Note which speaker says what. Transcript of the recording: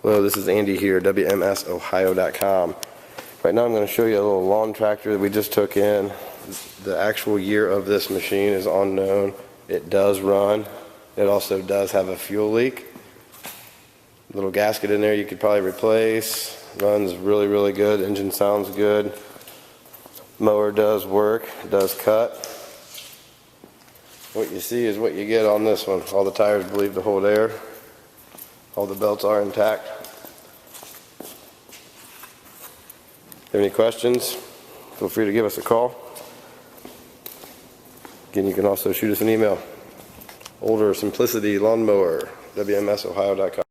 Speaker 1: Hello, this is Andy here, WMSOhio.com. Right now I'm going to show you a little lawn tractor that we just took in. The actual year of this machine is unknown. It does run. It also does have a fuel leak. Little gasket in there you could probably replace. Runs really, really good. Engine sounds good. Mower does work. It does cut. What you see is what you get on this one. All the tires believe to hold air. All the belts are intact. If you have any questions, feel free to give us a call. Again, you can also shoot us an email. Older Simplicity Lawnmower, WMSOhio.com.